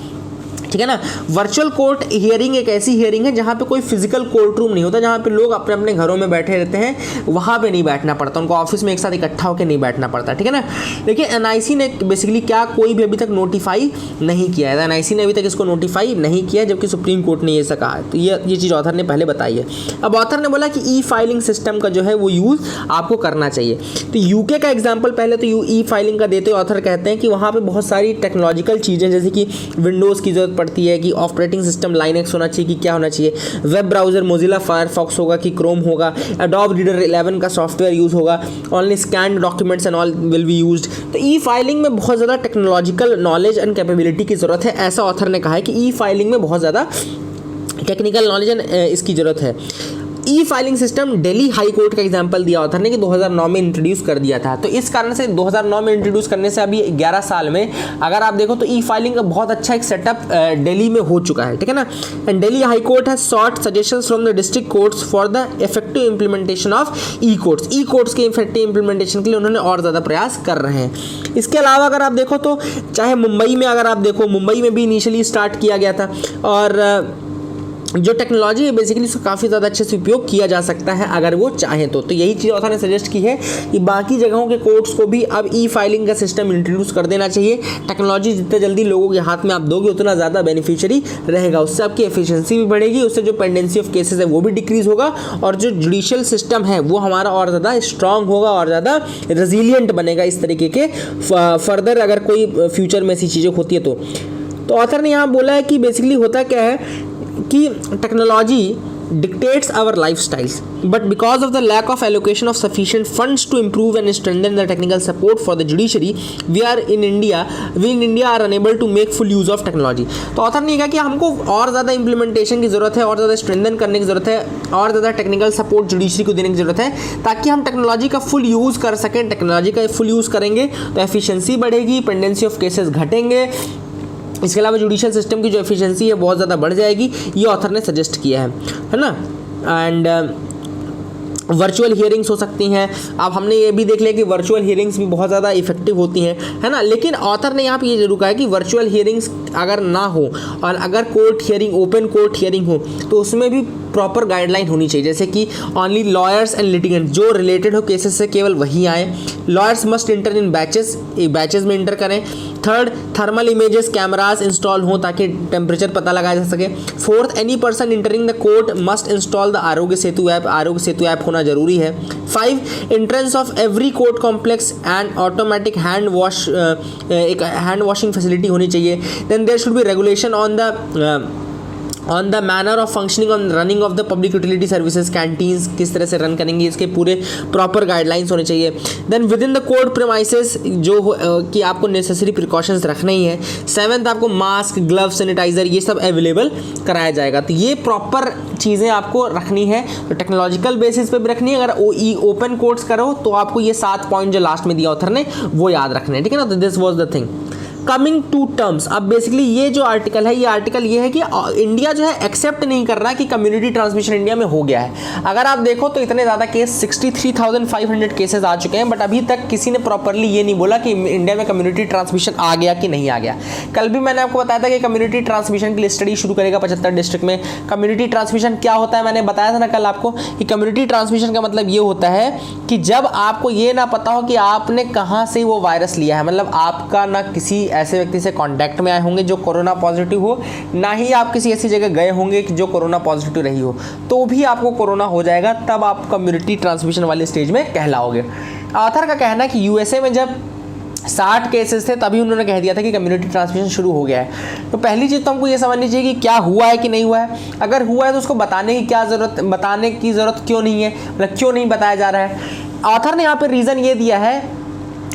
ठीक है ना। वर्चुअल कोर्ट हियरिंग एक ऐसी हियरिंग है जहाँ पे कोई फिजिकल कोर्ट रूम नहीं होता, जहाँ पे लोग अपने अपने घरों में बैठे रहते हैं, वहाँ पे नहीं बैठना पड़ता, उनको ऑफिस में एक साथ इकट्ठा होकर नहीं बैठना पड़ता, ठीक है ना। लेकिन एनआईसी ने बेसिकली क्या कोई भी अभी तक नोटिफाई नहीं किया है, एनआईसी ने अभी तक इसको नोटिफाई नहीं किया, जबकि सुप्रीम कोर्ट ने ये ऐसा कहा है। तो ये चीज़ ऑथर ने पहले बताई है। अब ऑथर ने बोला कि ई फाइलिंग सिस्टम का जो है वो यूज़ आपको करना चाहिए। तो यूके का एग्जाम्पल पहले तो ई फाइलिंग का देते हुए ऑथर कहते हैं कि वहाँ पर बहुत सारी टेक्नोलॉजिकल चीज़ें, जैसे कि विंडोज़ की जरूरत पड़ती है, कि ऑपरेटिंग सिस्टम लाइनेक्स होना चाहिए, कि क्या होना चाहिए, वेब ब्राउजर मोजिला फायरफॉक्स होगा कि क्रोम होगा, एडोब रीडर 11 का सॉफ्टवेयर यूज होगा, only scanned documents and all will be used. तो ई फाइलिंग में बहुत ज़्यादा टेक्नोलॉजिकल नॉलेज एंड कैपेबिलिटी की ज़रूरत है, ऐसा ऑथर ने कहा है कि ई फाइलिंग में बहुत ज़्यादा टेक्निकल नॉलेज एंड इसकी ज़रूरत है। ई filing system Delhi high court का एग्जांपल दिया ऑथर ने कि 2009 में इंट्रोड्यूस कर दिया था। तो इस कारण से 2009 में इंट्रोड्यूस करने से अभी 11 साल में अगर आप देखो तो ई फाइलिंग का बहुत अच्छा एक सेटअप दिल्ली में हो चुका है, ठीक है ना। And Delhi high court has short suggestions from the district courts for the effective implementation of E courts. E courts के इफेक्टिव इंप्लीमेंटेशन के लिए उन्होंने और ज़्यादा प्रयास कर रहे हैं। इसके अलावा अगर आप देखो तो चाहे मुंबई में, अगर आप देखो मुंबई में भी इनिशियली स्टार्ट किया गया था, और जो टेक्नोलॉजी है बेसिकली उसका काफ़ी ज़्यादा अच्छे से उपयोग किया जा सकता है अगर वो चाहें तो यही चीज़ ऑथर ने सजेस्ट की है कि बाकी जगहों के कोर्ट्स को भी अब ई फाइलिंग का सिस्टम इंट्रोड्यूस कर देना चाहिए। टेक्नोलॉजी जितने जल्दी लोगों के हाथ में आप दोगे उतना ज़्यादा बेनिफिशियरी रहेगा, उससे आपकी एफिशिएंसी भी बढ़ेगी, उससे जो पेंडेंसी ऑफ केसेस है वो भी डिक्रीज़ होगा, और जो जुडिशियल सिस्टम है वो हमारा और ज़्यादा स्ट्रांग होगा और ज़्यादा रेजिलियंट बनेगा इस तरीके के फर्दर अगर कोई फ्यूचर में ऐसी चीज़ें होती है तो ऑथर ने यहाँ बोला है कि बेसिकली होता क्या है कि technology dictates our lifestyles, but because of the lack of allocation of sufficient funds to improve and strengthen the technical support for the judiciary, we in India are unable to make full use of technology। तो author ने कहा कि हमको और ज़्यादा implementation की ज़रूरत है, और ज़्यादा स्ट्रेंथन करने की ज़रूरत है, और ज़्यादा टेक्निकल सपोर्ट जुडिशरी को देने की ज़रूरत है, ताकि हम टेक्नोलॉजी का फुल यूज़ कर सकें। टेक्नोलॉजी का फुल यूज़ करेंगे तो एफिशिएंसी बढ़ेगी, पेंडेंसी ऑफ केसेस घटेंगे, इसके अलावा जुडिशियल सिस्टम की जो एफिशिएंसी है बहुत ज़्यादा बढ़ जाएगी, ये ऑथर ने सजेस्ट किया है ना। एंड वर्चुअल हियरिंग्स हो सकती हैं। अब हमने ये भी देख लिया कि वर्चुअल हियरिंग्स भी बहुत ज़्यादा इफेक्टिव होती हैं, है ना। लेकिन ऑथर ने यहाँ पे ये जरूर कहा है कि वर्चुअल हियरिंग्स अगर ना हो और अगर court hearing, open court hearing हो, तो उसमें भी प्रॉपर गाइडलाइन होनी चाहिए, जैसे कि ओनली लॉयर्स एंड लिटिगेंट, जो रिलेटेड हो केसेस से केवल वही आए। Lawyers must enter in batches में इंटर करें। Third, thermal images cameras install हो ताकि टेम्परेचर पता लगाया जा सके। Fourth, any person entering the court must install the Aarogya Setu app, आरोग्य सेतु ऐप होना जरूरी है। 5, entrance of every court complex and automatic hand wash, एक हैंड वॉशिंग फैसिलिटी होनी चाहिए। Then there should be regulation on the manner of functioning on running of the public utility services, canteens किस तरह से run करेंगे, इसके पूरे proper guidelines होने चाहिए। Then within the court premises जो कि आपको नेसेसरी प्रिकॉशंस रखना ही है। 7th, आपको मास्क, ग्लव, सैनिटाइजर ये सब अवेलेबल कराया जाएगा। तो ये प्रॉपर चीज़ें आपको रखनी है, तो टेक्नोलॉजिकल बेसिस पे भी रखनी है। अगर ओपन कोर्ट्स करो तो आपको ये 7 पॉइंट जो लास्ट में दिया ऑथर ने वो याद रखने हैं, ठीक है ना। तो this was the thing. Coming to terms, अब बेसिकली ये जो आर्टिकल है, ये आर्टिकल ये है कि इंडिया जो है एक्सेप्ट नहीं कर रहा कि कम्युनिटी ट्रांसमिशन इंडिया में हो गया है। अगर आप देखो तो इतने ज़्यादा केस 63,500 केसेस आ चुके हैं, बट अभी तक किसी ने प्रॉपरली ये नहीं बोला कि इंडिया में कम्युनिटी ट्रांसमिशन आ गया कि नहीं आ गया। कल भी मैंने आपको बताया था कि कम्युनिटी ट्रांसमिशन की स्टडी शुरू करेगा 75 डिस्ट्रिक्ट में। कम्युनिटी ट्रांसमिशन क्या होता है, मैंने बताया था ना कल आपको कि कम्युनिटी ट्रांसमिशन का मतलब ये होता है कि जब आपको ये ना पता हो कि आपने कहाँ से वो वायरस लिया है, मतलब आपका ना किसी ऐसे व्यक्ति से कांटेक्ट में आए होंगे जो कोरोना पॉजिटिव हो, ना ही आप किसी ऐसी जगह गए होंगे कि जो कोरोना पॉजिटिव रही हो, तो भी आपको कोरोना हो जाएगा, तब आप कम्युनिटी ट्रांसमिशन वाले स्टेज में कहलाओगे। ऑथर का कहना है कि यूएसए में जब 60 केसेस थे तभी उन्होंने कह दिया था कि कम्युनिटी ट्रांसमिशन शुरू हो गया है। तो पहली चीज़ तो हमको ये समझनी चाहिए कि क्या हुआ है कि नहीं हुआ है। अगर हुआ है तो उसको बताने की ज़रूरत क्यों नहीं है, मतलब क्यों नहीं बताया जा रहा है। ऑथर ने यहाँ पे रीज़न ये दिया है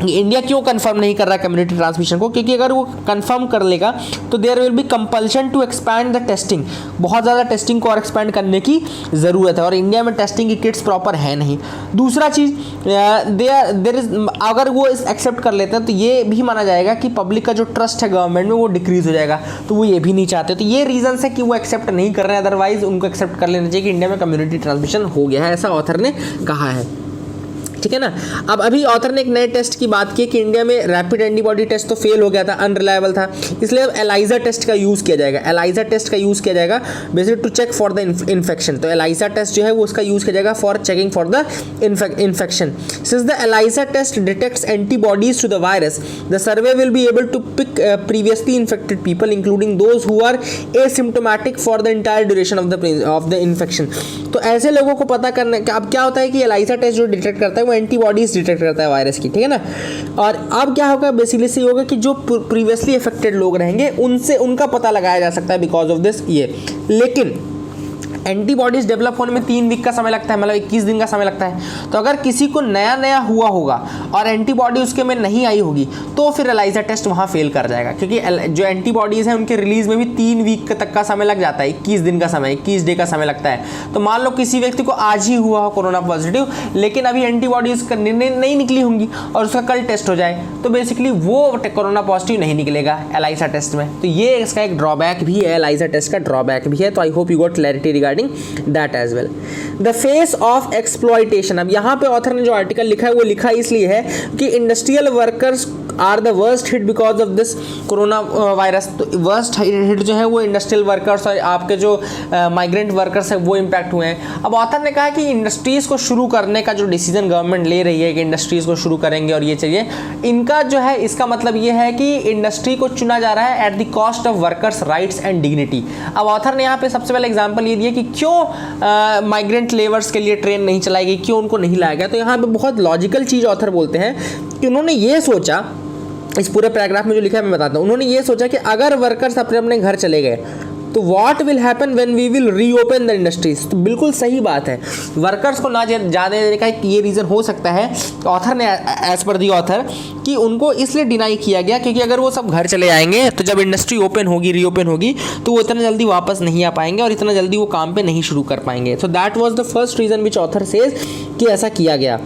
इंडिया क्यों कंफर्म नहीं कर रहा है कम्युनिटी ट्रांसमिशन को, क्योंकि अगर वो कंफर्म कर लेगा तो there will be compulsion to expand the testing, बहुत ज़्यादा टेस्टिंग को और एक्सपैंड करने की ज़रूरत है, और इंडिया में टेस्टिंग की किट्स प्रॉपर है नहीं। दूसरा चीज़, देयर इज, अगर वो एक्सेप्ट कर लेते हैं तो ये भी माना जाएगा कि पब्लिक का जो ट्रस्ट है गवर्नमेंट में वो डिक्रीज हो जाएगा, तो वो ये भी नहीं चाहते। तो ये रीज़न है कि वो एक्सेप्ट नहीं कर रहे हैं, अदरवाइज उनको एक्सेप्ट कर लेना चाहिए कि इंडिया में कम्युनिटी ट्रांसमिशन हो गया है, ऐसा ऑथर ने कहा है, ठीक है ना। अब अभी ऑथर ने एक नए टेस्ट की बात की कि इंडिया में रैपिड एंटीबॉडी टेस्ट तो फेल हो गया था, अनरिलायबल था, इसलिए अब एलाइजा टेस्ट का यूज़ किया जाएगा। एलाइजा टेस्ट का यूज़ किया जाएगा basically to check for the infection. तो एलाइजा टेस्ट जो है वो उसका यूज़ किया जाएगा for checking for the infection. Since the ELISA test detects antibodies to the virus, the survey will be able to pick previously infected people including those who are asymptomatic for the entire duration of the infection. तो ऐसे लोगों को पता करने का, अब क्या होता है कि एलाइजा टेस्ट जो डिटेक्ट करता है वो एंटीबॉडीज डिटेक्ट करता है वायरस की, ठीक है ना। और अब क्या होगा, बेसिकली से होगा कि जो प्रीवियसली अफेक्टेड लोग रहेंगे उनसे उनका पता लगाया जा सकता है बिकॉज ऑफ दिस ये। लेकिन एंटीबॉडीज डेवलप होने में 3 वीक का समय लगता है, मतलब 21 दिन का समय लगता है। तो अगर किसी को नया हुआ होगा और एंटीबॉडी उसके में नहीं आई होगी तो फिर एलाइजा टेस्ट वहाँ फेल कर जाएगा, क्योंकि जो एंटीबॉडीज़ हैं उनके रिलीज में भी 3 वीक तक का समय लग जाता है, 21 दिन का समय, 21 डे का समय लगता है। तो मान लो किसी व्यक्ति को आज ही हुआ हो कोरोना पॉजिटिव, लेकिन अभी एंटीबॉडीज नहीं निकली होंगी और उसका कल टेस्ट हो जाए, तो बेसिकली वो कोरोना पॉजिटिव नहीं निकलेगा एलाइजा टेस्ट में। तो ये इसका एक ड्रॉबैक भी है, एलाइजा टेस्ट का ड्रॉबैक भी है। तो आई hope you got clarity regarding that as well. The face of exploitation, अब यहाँ पे ऑथर ने जो आर्टिकल लिखा है वो लिखा इसलिए है कि industrial workers are the worst hit because of this corona virus. तो वर्स्ट हिट जो है वो इंडस्ट्रियल वर्कर्स और आपके जो माइग्रेंट वर्कर्स है वो इम्पैक्ट हुए हैं। अब ऑथर ने कहा कि इंडस्ट्रीज़ को शुरू करने का जो डिसीजन गवर्नमेंट ले रही है कि इंडस्ट्रीज़ को शुरू करेंगे और ये चाहिए, इनका जो है इसका मतलब ये है कि इंडस्ट्री को चुना जा रहा है at the cost of workers rights and dignity. अब ऑथर ने यहाँ पे सबसे पहले एग्जाम्पल ये दिया कि क्यों माइग्रेंट लेबर्स के लिए ट्रेन नहीं चलाई गई, क्यों उनको नहीं लाया गया। तो यहाँ पे बहुत लॉजिकल चीज़ ऑथर बोलते हैं कि उन्होंने ये सोचा, इस पूरे पैराग्राफ में जो लिखा है मैं बताता हूँ, उन्होंने ये सोचा कि अगर वर्कर्स अपने अपने घर चले गए तो what will happen when we will reopen the industries. तो बिल्कुल सही बात है, वर्कर्स को ना जाने देने का ये रीज़न हो सकता है। ऑथर ने एज पर दी ऑथर कि उनको इसलिए डिनाई किया गया क्योंकि अगर वो सब घर चले आएंगे तो जब इंडस्ट्री ओपन होगी, रीओपन होगी, तो वो इतना जल्दी वापस नहीं आ पाएंगे और इतना जल्दी वो काम पे नहीं शुरू कर पाएंगे। So that was the first reason which author says कि ऐसा किया गया।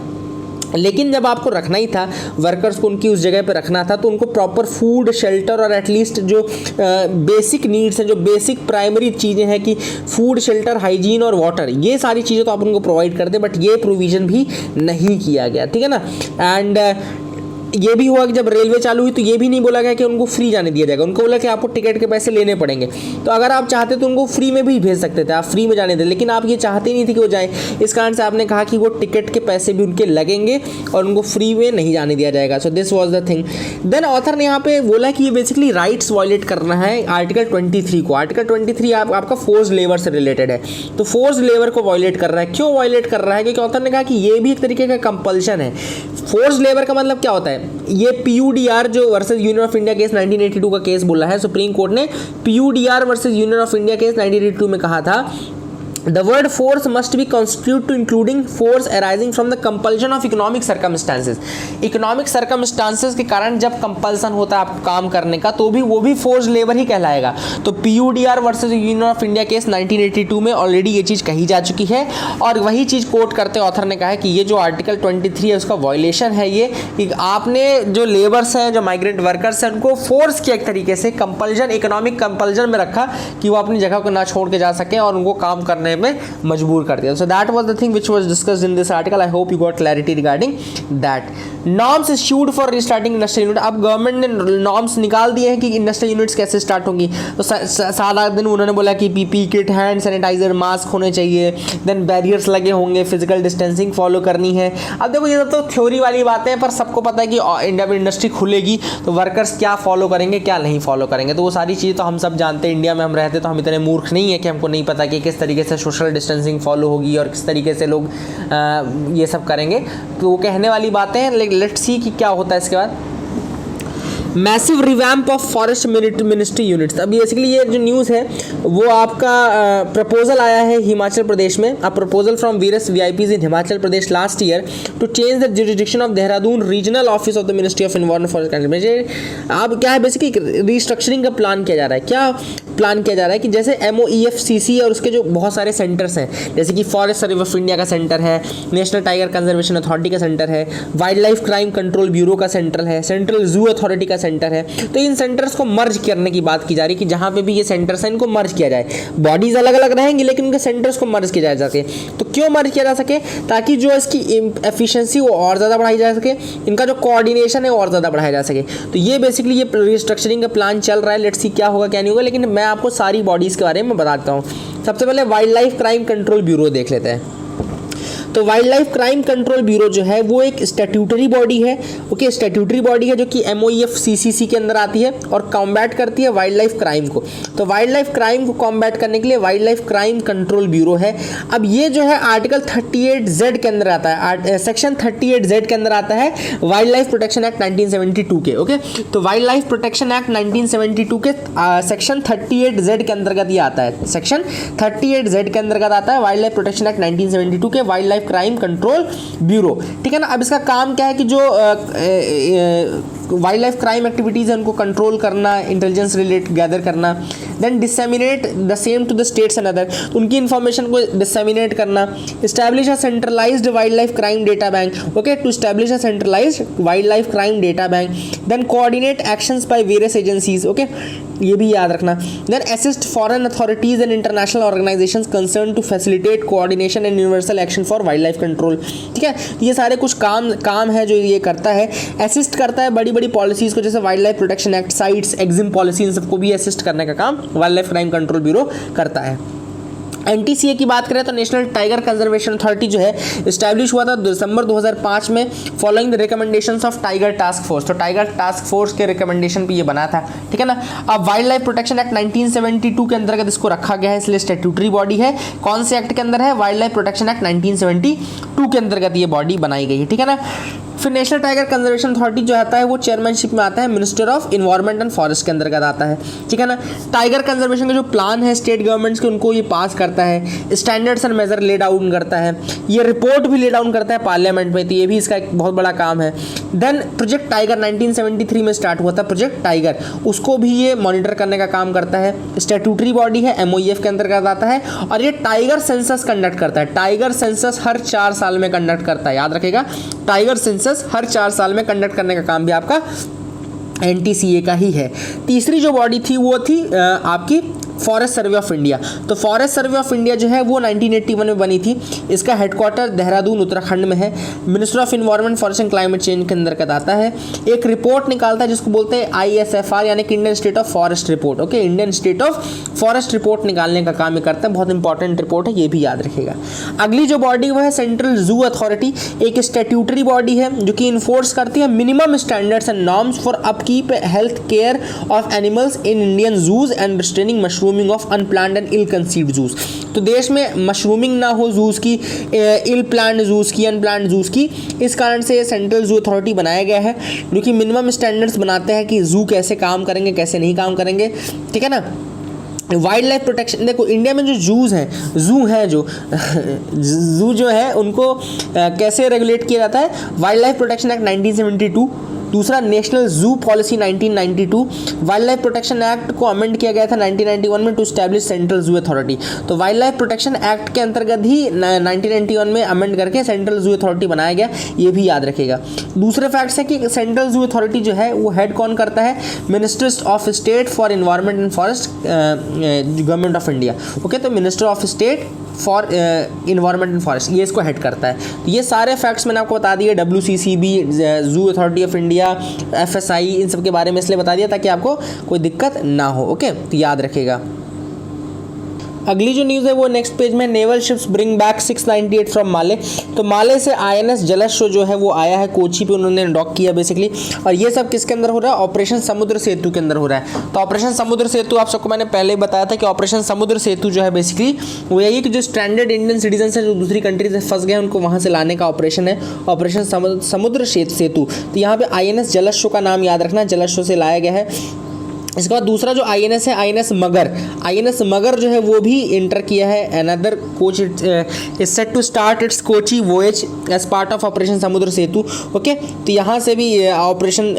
लेकिन जब आपको रखना ही था वर्कर्स को, उनकी उस जगह पे रखना था, तो उनको प्रॉपर फूड, शेल्टर और एटलीस्ट जो बेसिक नीड्स हैं, जो बेसिक प्राइमरी चीज़ें हैं कि फूड, शेल्टर, हाइजीन और वाटर, ये सारी चीज़ें तो आप उनको प्रोवाइड करते, बट ये प्रोविज़न भी नहीं किया गया, ठीक है ना। एंड ये भी हुआ कि जब रेलवे चालू हुई तो ये भी नहीं बोला गया कि उनको फ्री जाने दिया जाएगा, उनको बोला कि आपको टिकट के पैसे लेने पड़ेंगे। तो अगर आप चाहते तो उनको फ्री में भी भेज सकते थे, आप फ्री में जाने दें, लेकिन आप ये चाहते नहीं थे कि वो जाएं, इस कारण से आपने कहा कि वो टिकट के पैसे भी उनके लगेंगे और उनको फ्री में नहीं जाने दिया जाएगा। So this was the thing. Then author ने यहाँ पे बोला कि ये बेसिकली राइट्स वायलेट करना है आर्टिकल 23 को। आर्टिकल 23 आपका फोर्स लेबर से रिलेटेड है, तो फोर्स लेबर को वायलेट कर रहा है। क्यों वायलेट कर रहा है? क्योंकि ऑथर ने कहा कि ये भी एक तरीके का कंपल्शन है। फोर्स लेबर का मतलब क्या होता है? ये PUDR जो versus union of India case 1982 का केस बोला है सुप्रीम कोर्ट ने। PUDR versus union of India case 1982 में कहा था The word force must be constituted to including force arising from the compulsion of economic circumstances. Economic circumstances के कारण जब कंपल्सन होता है आपको काम करने का, तो भी वो भी फोर्स लेबर ही कहलाएगा। तो PUDR versus union of India case 1982 में ऑलरेडी ये चीज़ कही जा चुकी है, और वही चीज़ कोट करते ऑथर ने कहा है कि ये जो आर्टिकल 23 है उसका वायलेशन है ये, कि आपने जो लेबर्स हैं, जो माइग्रेंट वर्कर्स हैं, उनको फोर्स किया एक तरीके से, कंपल्जन, इकोनॉमिक कंपल्जन में रखा कि वो अपनी जगह को ना छोड़ के जा सकें और उनको काम करने में मजबूर कर दिया। So that was the thing which was discussed in this article. I hope you got clarity regarding that. Norms issued for restarting industrial unit. अब गवर्नमेंट ने नॉर्म्स निकाल दिए हैं कि इंडस्ट्रियल यूनिट्स कैसे स्टार्ट होंगी। तो सारा दिन उन्होंने बोला कि PPE kit, hand sanitiser, mask होने चाहिए, देन बैरियर्स लगे होंगे, फिजिकल डिस्टेंसिंग फॉलो करनी है। अब देखो ये तो थ्योरी वाली बातें हैं, पर सबको पता है कि इंडिया में इंडस्ट्री खुलेगी तो वर्कर्स क्या फॉलो करेंगे, क्या नहीं फॉलो करेंगे। तो वो सारी चीज़ें तो हम सब जानते हैं, इंडिया में हम रहते तो हम इतने मूर्ख नहीं है कि हमको नहीं पता कि किस तरीके से सोशल डिस्टेंसिंग फॉलो होगी और किस तरीके से लोग ये सब करेंगे। तो वो कहने वाली बातें हैं, लेट्स सी कि क्या होता है इसके बाद। Massive revamp of forest ministry units. अब बेसिकली ये जो न्यूज़ है वो आपका प्रपोजल आया है हिमाचल प्रदेश में। A proposal from various VIPs in Himachal Pradesh last year to change the jurisdiction of Dehradun regional office of the ministry of environment forest conservation. अब क्या है, बेसिकली रिस्ट्रक्चरिंग का प्लान किया जा रहा है। क्या प्लान किया जा रहा है कि जैसे MOEFCC और उसके जो बहुत सारे सेंटर्स हैं, जैसे कि फॉरेस्ट सर्वे ऑफ इंडिया का सेंटर है, नेशनल टाइगर कंजर्वेशन अथॉरिटी का सेंटर है, wild life crime control bureau का सेंटर है, सेंट्रल जू अथॉरिटी का सेंटर है। तो इन सेंटर्स को मर्ज करने की बात की जा रही है कि जहां पे भी ये सेंटर्स हैं इनको मर्ज किया जाए। बॉडीज अलग अलग रहेंगी लेकिन उनके सेंटर्स को मर्ज किया जा सके। तो क्यों मर्ज किया जा सके? ताकि जो इसकी एफिशिएंसी वो और ज़्यादा बढ़ाई जा सके, इनका जो कोऑर्डिनेशन है वो और ज़्यादा बढ़ाया जा सके। तो ये बेसिकली ये रिस्ट्रक्चरिंग का प्लान चल रहा है। लेट्स सी क्या होगा क्या नहीं होगा, लेकिन मैं आपको सारी बॉडीज़ के बारे में बताता हूँ। सबसे पहले wild life crime control bureau देख लेते हैं। तो wild life crime control bureau जो है वो एक स्टैट्यूटरी बॉडी है। ओके, स्टैट्यूटरी बॉडी है जो कि MOEFCC के अंदर आती है और कॉम्बैट करती है वाइल्ड लाइफ क्राइम को। तो वाइल्ड लाइफ क्राइम को कॉम्बैट करने के लिए wild life crime control bureau है। अब ये जो है आर्टिकल 38Z के अंदर आता है, सेक्शन 38Z के अंदर आता है वाइल्ड लाइफ प्रोटेक्शन एक्ट 1972 के। ओके, तो वाइल्ड लाइफ प्रोटेक्शन एक्ट 1972 के सेक्शन 38Z के अंतर्गत ये आता है। सेक्शन 38Z के अंतर्गत आता है वाइल्ड लाइफ प्रोटेक्शन एक्ट 1972 के wild life crime control bureau. ठीक है ना। अब इसका काम क्या है कि जो वाइल्ड लाइफ क्राइम एक्टिविटीज़ है उनको कंट्रोल करना, इंटेलिजेंस रिलेट गैदर करना, then disseminate the same to the states and other, उनकी इन्फॉर्मेशन को डिसेमिनेट करना, establish a centralised wild life crime data bank. Okay, to establish a centralised wild life crime data bank, then coordinate actions by various agencies. Okay, ये भी याद रखना। Then assist foreign authorities and international organisations concern to facilitate coordination and universal action for wild life control. ठीक है, ये सारे कुछ काम है जो ये करता है। असिस्ट करता है बड़ी बड़ी पॉलिसीज़ को, जैसे wild life protection act, CITES, EXIM policy, इन सबको भी असिस्ट करने का काम wild life crime control bureau करता है। NTCA की बात करें तो नेशनल टाइगर कंजर्वेशन अथॉरिटी जो है इस्टेब्लिश हुआ था दिसंबर 2005 में following the recommendations of tiger task force. तो टाइगर टास्क फोर्स के रिकमेंडेशन पे ये बना था। ठीक है ना। अब वाइल्ड लाइफ प्रोटेक्शन एक्ट 1972 के अंतर्गत इसको रखा गया है, इसलिए स्टैट्यूटरी बॉडी है। कौन से एक्ट के अंदर है? वाइल्ड लाइफ प्रोटेक्शन एक्ट 1972 के अंतर्गत ये बॉडी बनाई गई है। ठीक है ना। फिर नेशनल टाइगर कंजर्वेशन अथॉरिटी जो आता है वो चेयरमैनशिप में आता है minister of environment and forest के अंतर्गत आता है, ठीक है ना। टाइगर कंजर्वेशन का जो प्लान है स्टेट गवर्नमेंट्स के उनको ये पास करता है, standards and measure lay down करता है, ये रिपोर्ट भी ले डाउन करता है पार्लियामेंट में, तो ये भी इसका एक बहुत बड़ा काम है। देन प्रोजेक्ट टाइगर 1973 में स्टार्ट हुआ था, प्रोजेक्ट टाइगर, उसको भी ये मॉनिटर करने का काम करता है। स्टैट्यूटरी बॉडी है, MOEF के अंतर्गत आता है, और ये टाइगर सेंसस कंडक्ट करता है। टाइगर सेंसस हर 4 साल में कंडक्ट करता है, याद रखेगा, टाइगर सेंसस हर 4 साल में कंडक्ट करने का काम भी आपका NTCA का ही है। तीसरी जो बॉडी थी वो थी आपकी फॉरेस्ट सर्वे ऑफ इंडिया। तो फॉरेस्ट सर्वे ऑफ इंडिया जो है वो 1981 में बनी थी। इसका हेडक्वार्टर देहरादून उत्तराखंड में है। Minister of environment forest and climate change के अंतर्गत आता है। एक रिपोर्ट निकालता है जिसको बोलते हैं ISFR यानी कि Indian state of forest report. Okay, Indian state of forest report निकालने का काम ये करता है। बहुत इंपॉर्टेंट रिपोर्ट है, ये भी याद रखेगा। अगली जो बॉडी वो है सेंट्रल जू अथॉरिटी, एक स्टैट्यूटरी बॉडी है जो कि इन्फोर्स करती है minimum standards and norms for upkeep health care of animals in Indian zoos and restraining mushrooming of unplanned and ill conceived zoos. तो देश में मशरूमिंग ना हो जूस की, इल प्लान्ड जूस की, अनप्लान्ड जूस की, इस कारण से सेंट्रल जू अथॉरिटी बनाया गया है जो कि मिनिमम स्टैंडर्ड्स बनाते हैं कि जू कैसे काम करेंगे, कैसे नहीं काम करेंगे, ठीक है ना। वाइल्ड लाइफ प्रोटेक्शन, देखो इंडिया में जो जू हैं जू जो है उनको कैसे रेगुलेट किया जाता है, वाइल्ड लाइफ प्रोटेक्शन एक्ट 1972, दूसरा national zoo policy 1992, wild life protection act को अमेंड किया गया था 1991 में to establish central zoo authority. तो वाइल्ड लाइफ प्रोटेक्शन एक्ट के अंतर्गत ही 1991 में अमेंड करके सेंट्रल जू अथॉरिटी बनाया गया, ये भी याद रखेगा। दूसरे फैक्ट्स है कि सेंट्रल जू अथॉरिटी जो है वो हेड कौन करता है, minister of state for environment and forest, government of India. Okay, तो minister of state for environment and forest ये इसको हेड करता है। तो ये सारे फैक्ट्स मैंने आपको बता दिए, WCCB, zoo authority of India, FSI, इन सब के बारे में इसलिए बता दिया ताकि आपको कोई दिक्कत ना हो। ओके, तो याद रखिएगा। अगली जो न्यूज़ है वो नेक्स्ट पेज में, naval ships bring back 698 from Male. तो माले से INS जलस्व जो है वो आया है कोची पे, उन्होंने डॉक किया बेसिकली। और ये सब किसके अंदर हो रहा है, ऑपरेशन समुद्र सेतु के अंदर हो रहा है। तो ऑपरेशन समुद्र सेतु आप सबको मैंने पहले बताया था कि ऑपरेशन समुद्र सेतु जो है बेसिकली वो यही कि जो स्ट्रैंडेड इंडियन सिटीजन है जो दूसरी कंट्री से फंस गए उनको वहाँ से लाने का ऑपरेशन है, ऑपरेशन समुद्र सेतु। तो यहाँ पे INS जलस्व का नाम याद रखना, जलस्व से लाया गया है। इसके बाद दूसरा जो INS है, INS मगर जो है वो भी इंटर किया है। Another coach is set to start its Kochi voyage as part of operation Samudra Setu. Okay, तो यहाँ से भी ऑपरेशन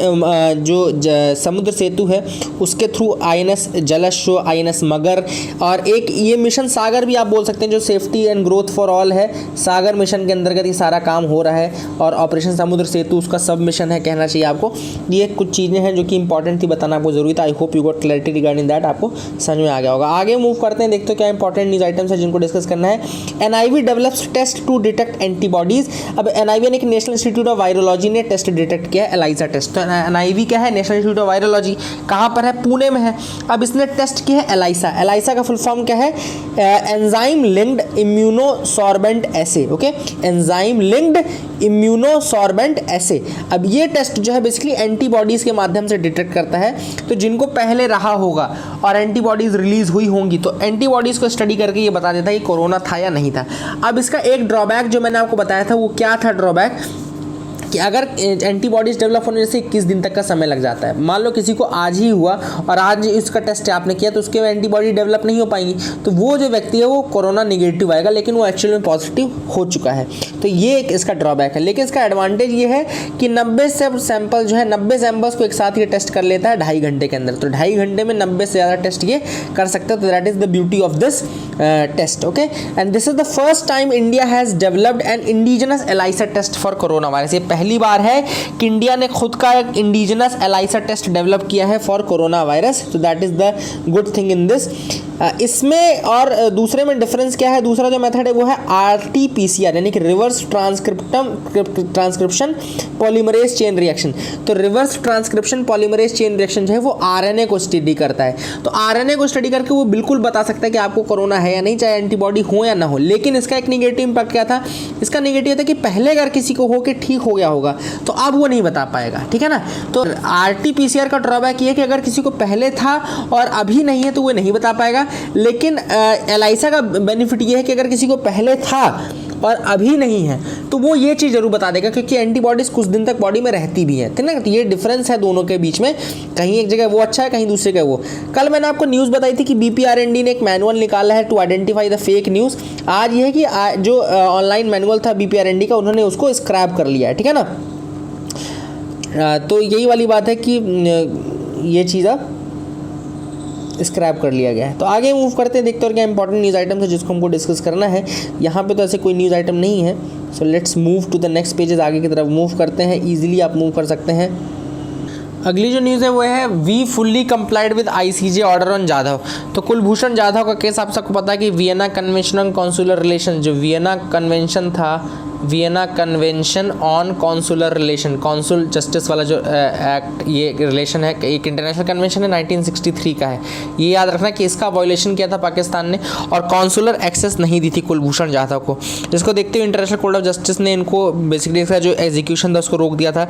जो समुद्र सेतु है उसके थ्रू INS जलस्व, INS मगर, और एक ये मिशन सागर भी आप बोल सकते हैं जो safety and growth for all है, सागर मिशन के अंतर्गत ये सारा काम हो रहा है। और ऑपरेशन समुद्र सेतु उसका सब मिशन है, कहना चाहिए आपको। ये कुछ चीज़ें हैं जो कि इंपॉर्टेंट थी, बताना आपको जरूरी था। I hope you got clarity regarding that, आपको समझ में आ गया होगा। आगे मूव करते हैं, देखते हैं क्या इंपॉर्टेंट न्यूज़ आइटम्स है जिनको डिस्कस करना है। NIV develops test to detect antibodies. अब NIV यानी कि नेशनल इंस्टीट्यूट ऑफ वायरोलॉजी ने टेस्ट डिटेक्ट किया है, ELISA टेस्ट। तो NIV क्या है, नेशनल इंस्टीट्यूट ऑफ वायरोलॉजी, कहाँ पर है, पुणे में है। अब इसने टेस्ट किया है ELISA का फुल फॉर्म क्या है, एंजाइम लिंक्ड इम्यूनोसॉर्बेंट एसे। ओके, एंजाइम लिंक्ड इम्यूनोसॉर्बेंट एसे। अब ये टेस्ट जो है बेसिकली एंटीबॉडीज के माध्यम से डिटेक्ट करता है। तो जिनको पहले रहा होगा और एंटीबॉडीज रिलीज हुई होंगी तो एंटीबॉडीज को स्टडी करके ये बता देता है कि कोरोना था या नहीं था। अब इसका एक ड्रॉबैक जो मैंने आपको बताया था वो क्या था ड्रॉबैक, कि अगर एंटीबॉडीज डेवलप होने से 21 दिन तक का समय लग जाता है। मान लो किसी को आज ही हुआ और आज इसका टेस्ट आपने किया तो उसके एंटीबॉडी डेवलप नहीं हो पाएंगी, तो वो जो व्यक्ति है वो कोरोना निगेटिव आएगा लेकिन वो एक्चुअल में पॉजिटिव हो चुका है। तो ये एक इसका ड्रॉबैक है। लेकिन इसका एडवांटेज ये है कि 90 सैंपल जो है 90 सैंपल्स को एक साथ ये टेस्ट कर लेता है 2.5 घंटे के अंदर। तो 2.5 घंटे में 90 से ज़्यादा टेस्ट ये कर सकते हैं। तो that is the beauty of this test. Okay, and this is the first time India has developed an indigenous ELISA test for corona virus. ये पहली बार है कि इंडिया ने खुद का एक इंडिजिनस ELISA टेस्ट डेवलप किया है फॉर कोरोना वायरस। तो that is the good thing in this. इसमें और दूसरे में डिफरेंस क्या है, दूसरा जो मेथड है वो है RT-PCR यानी कि reverse transcription polymerase chain reaction. तो reverse transcription polymerase chain reaction जो है वो RNA को स्टडी करता है। तो RNA को स्टडी करके वो बिल्कुल बता सकता है कि आपको कोरोना है या नहीं, चाहे एंटीबॉडी हो या ना हो। लेकिन इसका एक निगेटिव इम्पैक्ट क्या था, इसका निगेटिव था कि पहले अगर किसी को हो के ठीक हो गया होगा तो अब वो नहीं बता पाएगा, ठीक है ना। तो RT-PCR का ड्रॉबैक ये है कि अगर किसी को पहले था और अभी नहीं है तो वो नहीं बता पाएगा। लेकिन ELISA का बेनिफिट ये है कि अगर किसी को पहले था और अभी नहीं है तो वो ये चीज़ जरूर बता देगा, क्योंकि एंटीबॉडीज़ कुछ दिन तक बॉडी में रहती भी है, ठीक ना। तो ये डिफरेंस है दोनों के बीच में, कहीं एक जगह वो अच्छा है, कहीं दूसरी जगह वो। कल मैंने आपको न्यूज़ बताई थी कि BPRND ने एक मैनुअल निकाला है to identify the fake news. आज ये है कि जो ऑनलाइन मैनुअल था BPRND का, उन्होंने उसको स्क्रैप कर लिया है, ठीक है ना। तो यही वाली बात है कि ये चीज़ अब स्क्रैप कर लिया गया है। तो आगे मूव करते हैं, देखते हैं क्या इंपॉर्टेंट न्यूज़ आइटम्स है जिसको हमको डिस्कस करना है। यहाँ पे तो ऐसे कोई न्यूज़ आइटम नहीं है, so let's move to the next pages. आगे की तरफ मूव करते हैं, ईजिली आप मूव कर सकते हैं। अगली जो न्यूज़ है वो है we fully complied with ICJ order on Jadhav. तो कुलभूषण जाधव का केस आप सबको पता है कि Vienna convention on consular relation, जो वियना कन्वेंशन था, Vienna convention on consular relation, consul justice वाला जो एक्ट, ये रिलेशन है, एक इंटरनेशनल कन्वेंशन है, 1963 का है। ये याद रखना कि इसका वायलेशन किया था पाकिस्तान ने, और कॉन्सुलर एक्सेस नहीं दी थी कुलभूषण जाधव को, जिसको देखते हुए इंटरनेशनल कोर्ट ऑफ जस्टिस ने इनको बेसिकली इसका जो एग्जीक्यूशन था उसको रोक दिया था।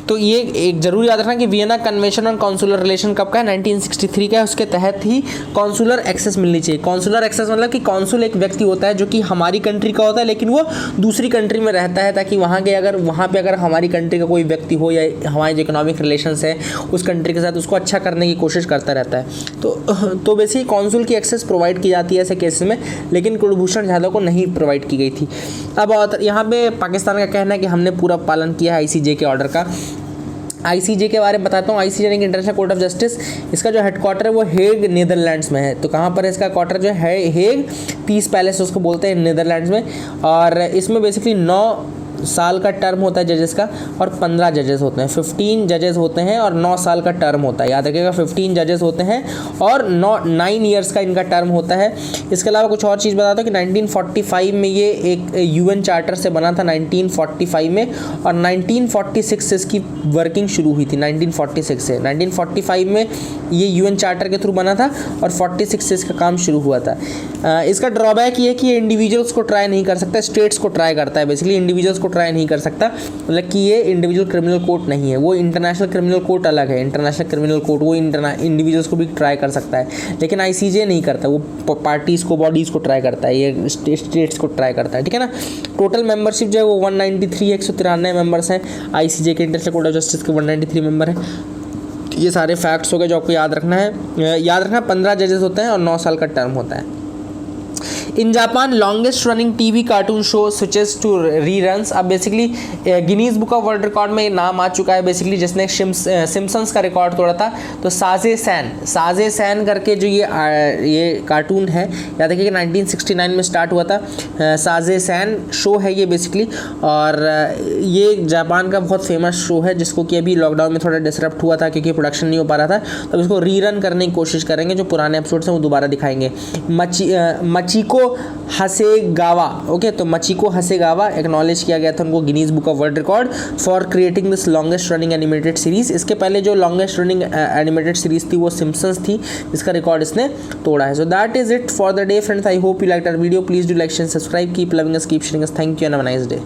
तो ये एक जरूर याद रखना कि Vienna convention on consular relation कब का है, 1963 का है। उसके तहत ही कॉन्सुलर एक्सेस मिलनी चाहिए। कॉन्सुलर एक्सेस मतलब कि कॉन्सुल एक व्यक्ति होता है जो कि हमारी कंट्री का होता है, लेकिन वो दूसरी कंट्री में रहता है, ताकि वहाँ पे अगर हमारी कंट्री का कोई व्यक्ति हो या हमारे जो इकोनॉमिक रिलेशंस है उस कंट्री के साथ, उसको अच्छा करने की कोशिश करता रहता है। तो बेसिकली कॉन्सुल की एक्सेस प्रोवाइड की जाती है ऐसे केसेस में, लेकिन कुलभूषण जाधव को नहीं प्रोवाइड की गई थी। अब यहाँ पे पाकिस्तान का कहना है कि हमने पूरा पालन किया है ICJ के ऑर्डर का। ICJ के बारे में बताता हूँ। ICJ यानी इंटरनेशनल कोर्ट ऑफ जस्टिस, इसका जो हेडक्वार्टर है वो हेग नीदरलैंड्स में है। तो कहाँ पर है इसका क्वार्टर जो है, हेग पीस पैलेस उसको बोलते हैं नीदरलैंड्स में। और इसमें बेसिकली 9 साल का टर्म होता है जजेस का, और 15 जजेस होते हैं। 15 जजेस होते हैं और 9 साल का टर्म होता है, याद रखिएगा। 15 जजेस होते हैं और 9 ईयर्स का इनका टर्म होता है। इसके अलावा कुछ और चीज़ बताता हूँ कि 1945 में ये एक UN चार्टर से बना था, 1945 में, और 1946 से इसकी वर्किंग शुरू हुई थी। 1946 से 1945 में ये UN चार्टर के थ्रू बना था और 46 से इसका काम शुरू हुआ था। इसका ड्रॉबैक ये है कि ये इंडिविजुअल्स को ट्राई नहीं कर सकता, स्टेट्स को ट्राई करता है। बेसिकली इंडिविजुअल्स को ट्राई नहीं कर सकता, मतलब कि ये इंडिविजुअल क्रिमिनल कोर्ट नहीं है, वो इंटरनेशनल क्रिमिनल कोर्ट अलग है। इंटरनेशनल क्रिमिनल कोर्ट वो इंडिविजुअल्स को भी ट्राई कर सकता है, लेकिन ICJ नहीं करता, वो पार्टीज़ को, बॉडीज़ को ट्राई करता है, ये स्टेट्स को ट्राई करता है, ठीक है ना। टोटल मेंबरशिप जो है वो 193 193 मेंबर्स हैं। ICJ के इंटरनेशनल कोर्ट ऑफ जस्टिस के 193 मेंबर हैं। ये सारे फैक्ट्स हो गए जो आपको याद रखना है। याद रखना 15 जजेस होते हैं और 9 साल का टर्म होता है। In Japan longest running TV cartoon show switches to reruns. अब basically Guinness Book of World Record में नाम आ चुका है, बेसिकली जिसने सिम्पसन्स का रिकॉर्ड तोड़ा था। तो साजे सैन करके जो ये कार्टून है, याद रखिए कि 1969 में स्टार्ट हुआ था। साजे सैन शो है ये बेसिकली, और ये जापान का बहुत फेमस शो है, जिसको कि अभी लॉकडाउन में थोड़ा डिसरप्ट हुआ था क्योंकि प्रोडक्शन नहीं हो पा रहा था। तो इसको रीरन करने की कोशिश करेंगे, जो पुराने एपिसोड्स हैं वो दोबारा दिखाएंगे। मचिको हसेगावा, ओके, तो मचिको हसेगावा एक्नॉलेज किया गया था उनको Guinness Book of World record for creating this longest running animated series. इसके पहले जो लॉन्गेस्ट रनिंग एनिमेटेड सीरीज थी वो सिम्पसन्स थी, इसका रिकॉर्ड इसने तोड़ा है। So that is it for the day friends. I hope you like our video. Please do like share subscribe, keep loving us, keep sharing us. Thank you and have a nice day.